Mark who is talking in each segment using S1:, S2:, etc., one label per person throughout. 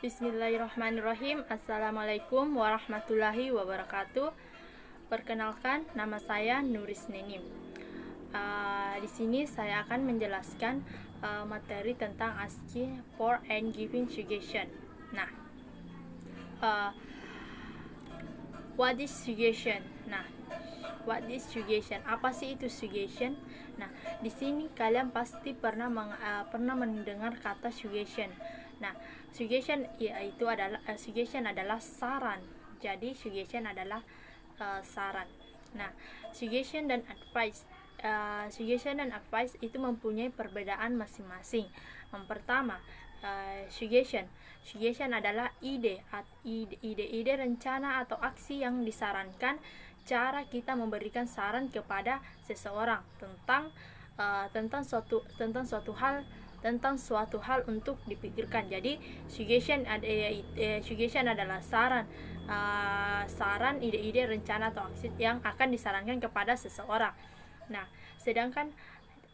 S1: Bismillahirrahmanirrahim. Assalamualaikum warahmatullahi wabarakatuh. Perkenalkan, nama saya Nuris Nenim. Di sini saya akan menjelaskan materi tentang asking for and giving suggestion. Nah, uh, what is suggestion? What is suggestion? Apa sih itu suggestion? Nah, di sini kalian pasti pernah mendengar kata suggestion. Nah, suggestion adalah saran. Jadi suggestion adalah saran. Nah, suggestion dan advice itu mempunyai perbedaan masing-masing. Yang pertama, suggestion adalah ide, rencana atau aksi yang disarankan. Cara kita memberikan saran kepada seseorang tentang suatu hal untuk dipikirkan. Jadi suggestion adalah saran, ide-ide, rencana atau aksi yang akan disarankan kepada seseorang. Nah, sedangkan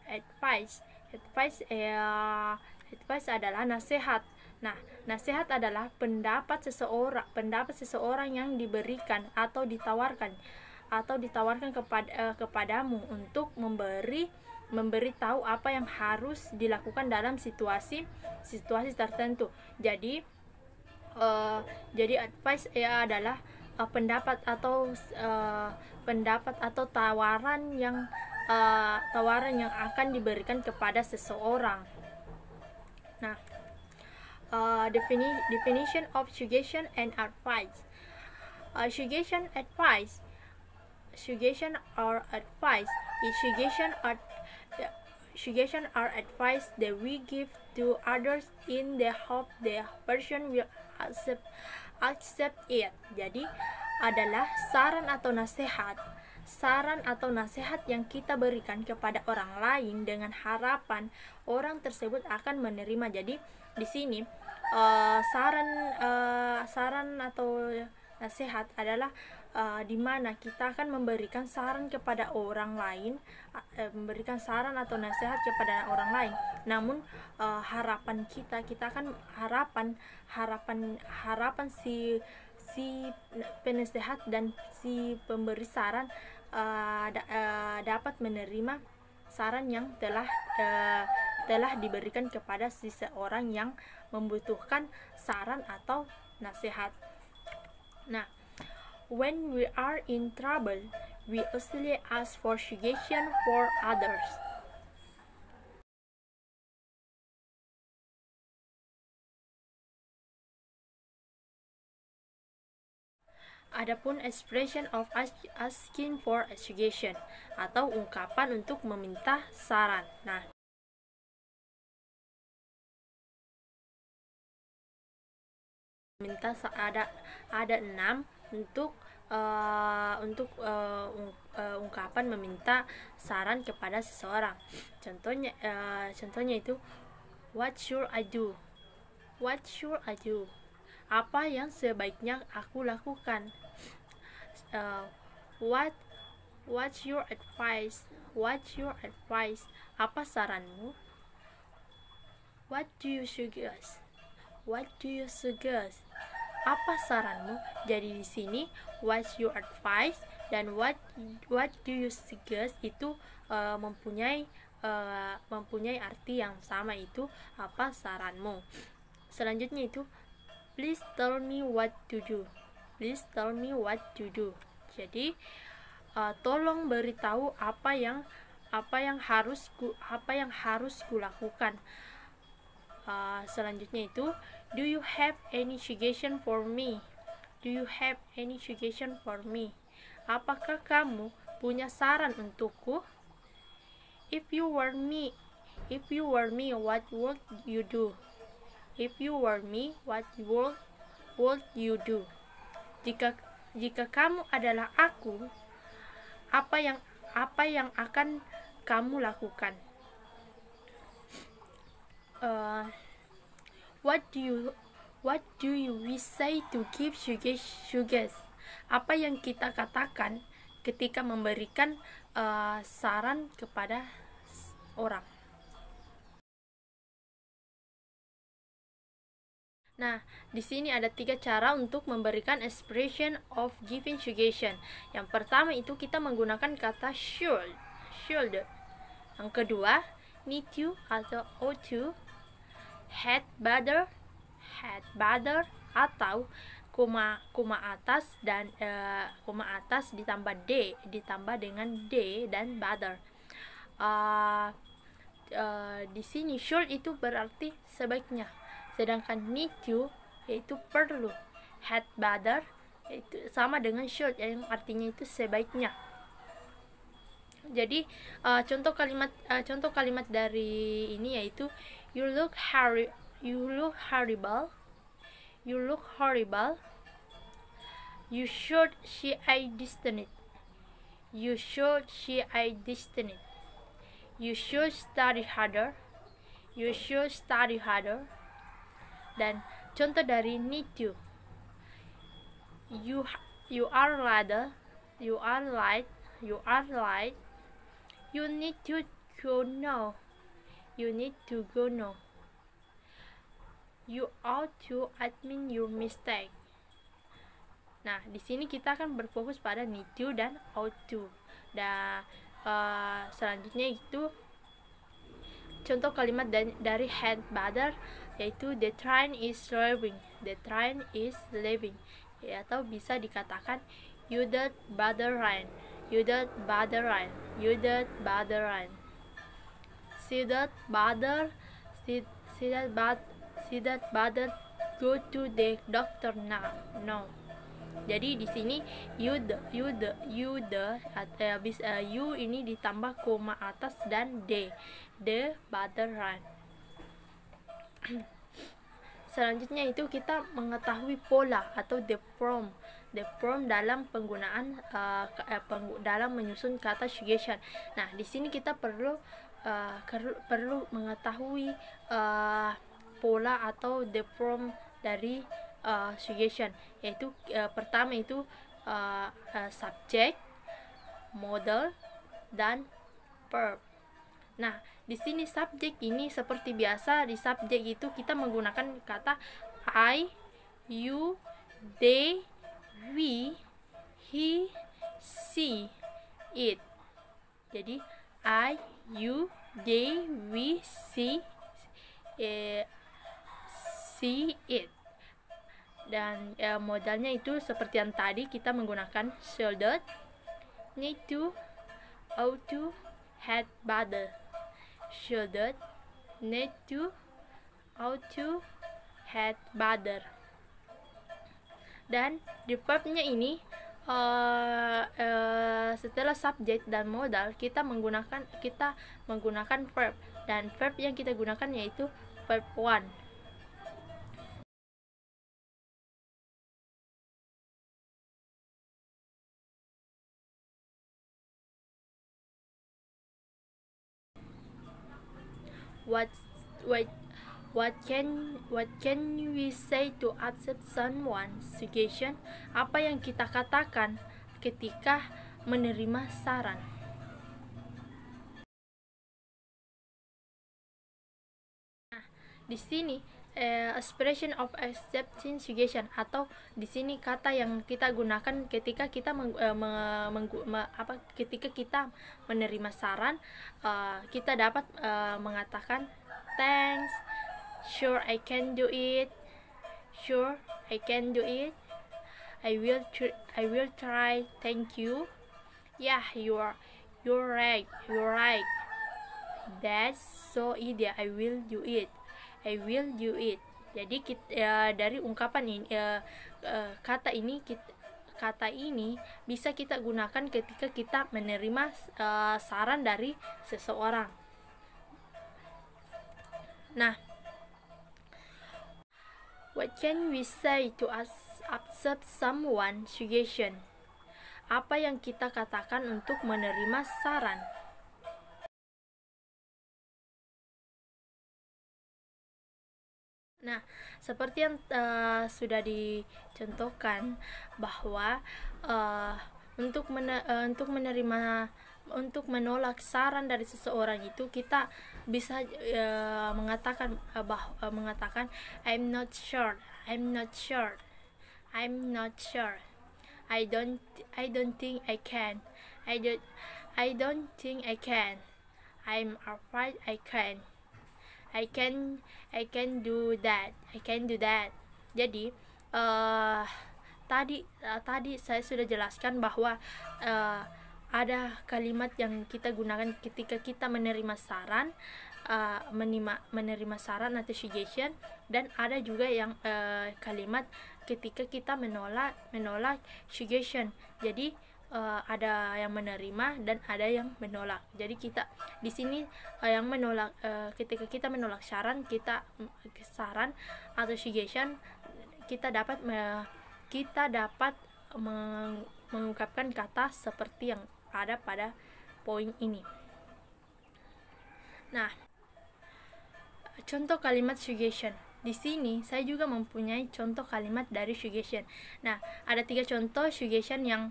S1: advice adalah nasihat. Nah, nasihat adalah pendapat seseorang yang diberikan atau ditawarkan kepadamu untuk memberi tahu apa yang harus dilakukan dalam situasi tertentu. Jadi advice adalah pendapat atau tawaran yang akan diberikan kepada seseorang. Nah, definition of suggestion and advice. Suggestion are advice that we give to others in the hope the person will accept it. Jadi adalah saran atau nasihat yang kita berikan kepada orang lain dengan harapan orang tersebut akan menerima. Jadi di sini saran atau nasihat adalah di mana kita akan memberikan saran kepada orang lain, memberikan saran atau nasihat kepada orang lain. Namun harapan kita akan harapan si penasehat dan si pemberi saran dapat menerima saran yang telah diberikan kepada seseorang yang membutuhkan saran atau nasihat. Nah, when we are in trouble, we usually ask for suggestion for others. Adapun expression of asking for a suggestion atau ungkapan untuk meminta saran. Nah, ada 6 untuk ungkapan meminta saran kepada seseorang. Contohnya itu what should I do? Apa yang sebaiknya aku lakukan? What's your advice? Apa saranmu? What do you suggest? Apa saranmu? Jadi di sini what's your advice dan what do you suggest itu mempunyai arti yang sama, itu apa saranmu. Selanjutnya itu please tell me what to do. Jadi tolong beritahu apa yang harus kulakukan. Selanjutnya itu do you have any suggestion for me? Apakah kamu punya saran untukku? If you were me, what would you do? Jika kamu adalah aku, apa yang akan kamu lakukan? What do we say to give suggestions? Apa yang kita katakan ketika memberikan saran kepada orang? Nah, di sini ada 3 cara untuk memberikan expression of giving suggestion. Yang pertama itu kita menggunakan kata should. Yang kedua, need to atau ought to, had better, atau koma atas dan koma atas ditambah dengan d dan better. Di sini should itu berarti sebaiknya, sedangkan need to yaitu perlu, had better itu sama dengan should yang artinya itu sebaiknya. Jadi contoh kalimat dari ini yaitu you look horrible, you should see a distance, you should study harder, dan contoh dari need to, you are late, you need to go now, you ought to admit your mistake. Nah, di sini kita akan berfokus pada need to dan ought to. Dan selanjutnya itu contoh kalimat dari had better yaitu the train is leaving, atau bisa dikatakan you don't bother run, she don't bother go to the doctor now. Jadi di sini you ini ditambah koma atas dan the bother run. Selanjutnya itu kita mengetahui pola atau the form dalam penggunaan dalam menyusun kata suggestion. Nah, di sini kita perlu mengetahui pola atau the form dari suggestion, yaitu pertama itu subject, modal, dan verb. Nah, di sini subjek ini seperti biasa, di subjek itu kita menggunakan kata I, you, they, we, he, she, it. Jadi I, you, they, we, she, it. Dan modalnya itu seperti yang tadi, kita menggunakan should, need to, ought to, had better. Should, need to, ought to, had better. Dan di verbnya ini setelah subject dan modal kita menggunakan verb, dan verb yang kita gunakan yaitu verb 1. What can we say to accept someone's suggestion? Apa yang kita katakan ketika menerima saran? Nah, di sini expression of accepting suggestion, atau di sini kata yang kita gunakan ketika kita ketika kita menerima saran, kita dapat mengatakan thanks, sure I can do it, I will try, thank you, yeah you're right, that's so easy, I will do it. Jadi dari ungkapan ini kata ini bisa kita gunakan ketika kita menerima saran dari seseorang. Nah, what can we say to accept someone's suggestion? Apa yang kita katakan untuk menerima saran? Nah, seperti yang sudah dicontohkan bahwa untuk menolak saran dari seseorang itu kita bisa mengatakan I'm not sure I'm not sure. I'm not sure. I don't think I can. I don't think I can. I'm afraid I can. I can do that. I can do that. Jadi tadi saya sudah jelaskan bahwa ada kalimat yang kita gunakan ketika kita menerima saran, menerima saran atau suggestion, dan ada juga yang kalimat ketika kita menolak suggestion. Jadi ada yang menerima dan ada yang menolak. Jadi kita di sini yang menolak, ketika kita menolak saran atau suggestion, kita dapat mengungkapkan kata seperti yang ada pada poin ini. Nah, contoh kalimat suggestion. Di sini saya juga mempunyai contoh kalimat dari suggestion. Nah, ada 3 contoh suggestion yang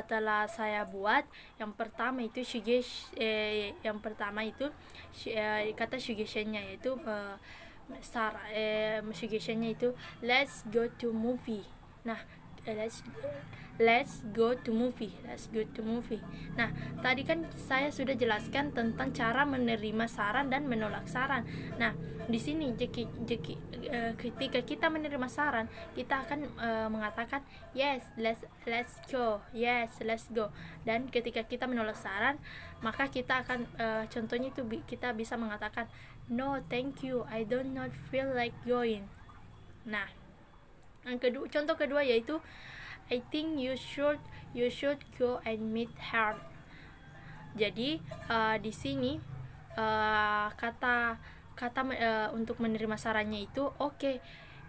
S1: telah saya buat. Yang pertama itu kata suggestionnya yaitu suggestionnya itu let's go to movie. Nah, let's go to movie. Nah, tadi kan saya sudah jelaskan tentang cara menerima saran dan menolak saran. Nah, di sini ketika kita menerima saran, kita akan mengatakan yes, let's go. Dan ketika kita menolak saran, maka kita akan contohnya itu kita bisa mengatakan no, thank you, I don't not feel like going. Nah, contoh kedua yaitu I think you should go and meet her. Jadi di sini kata untuk menerima sarannya itu okay,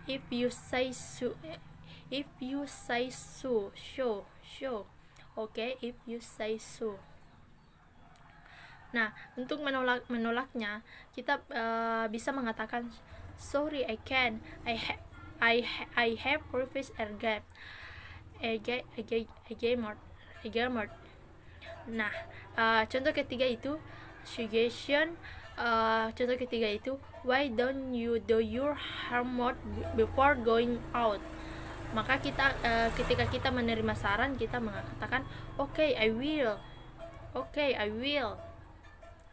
S1: if you say so. Okay, if you say so. Nah, untuk menolaknya kita bisa mengatakan sorry, I can. I have previous exam. Nah, contoh ketiga itu suggestion. Contoh ketiga itu why don't you do your homework before going out. Maka kita ketika kita menerima saran, kita mengatakan okay, I will.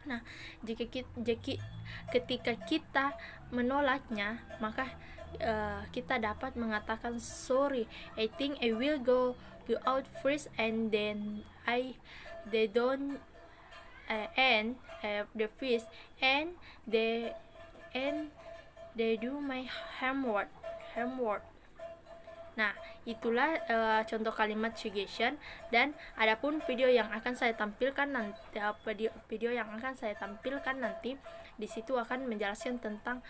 S1: Nah, ketika kita menolaknya, maka kita dapat mengatakan sorry, I think I will go out first and then they don't the fish and they do my homework. Nah, itulah contoh kalimat suggestion, dan adapun video yang akan saya tampilkan nanti di situ akan menjelaskan tentang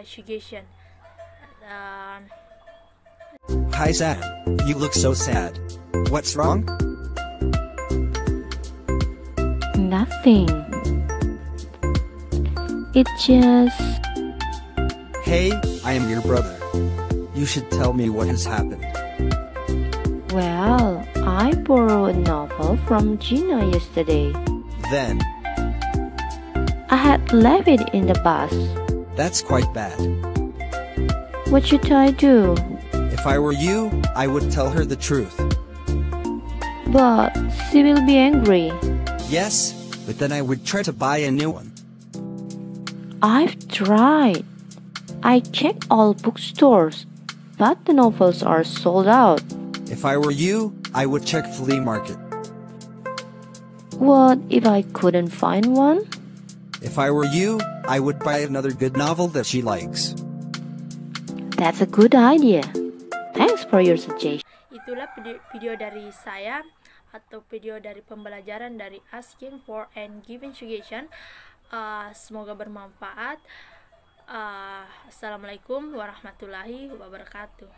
S1: suggestion.
S2: Hi Sam, you look so sad. What's wrong?
S3: Nothing. It just...
S2: Hey, I am your brother. You should tell me what has happened.
S3: Well, I borrowed a novel from Gina yesterday.
S2: Then?
S3: I had left it in the bus.
S2: That's quite bad.
S3: What should I do?
S2: If I were you, I would tell her the truth.
S3: But she will be angry.
S2: Yes, but then I would try to buy a new one.
S3: I've tried. I checked all bookstores, but the novels are sold out.
S2: If I were you, I would check flea market.
S3: What if I couldn't find one?
S2: If I were you, I would buy another good novel that she likes.
S3: That's a good idea. Thanks for your suggestion.
S1: Itulah video dari saya, atau video dari pembelajaran dari asking for and giving suggestion. Semoga bermanfaat. Assalamualaikum warahmatullahi wabarakatuh.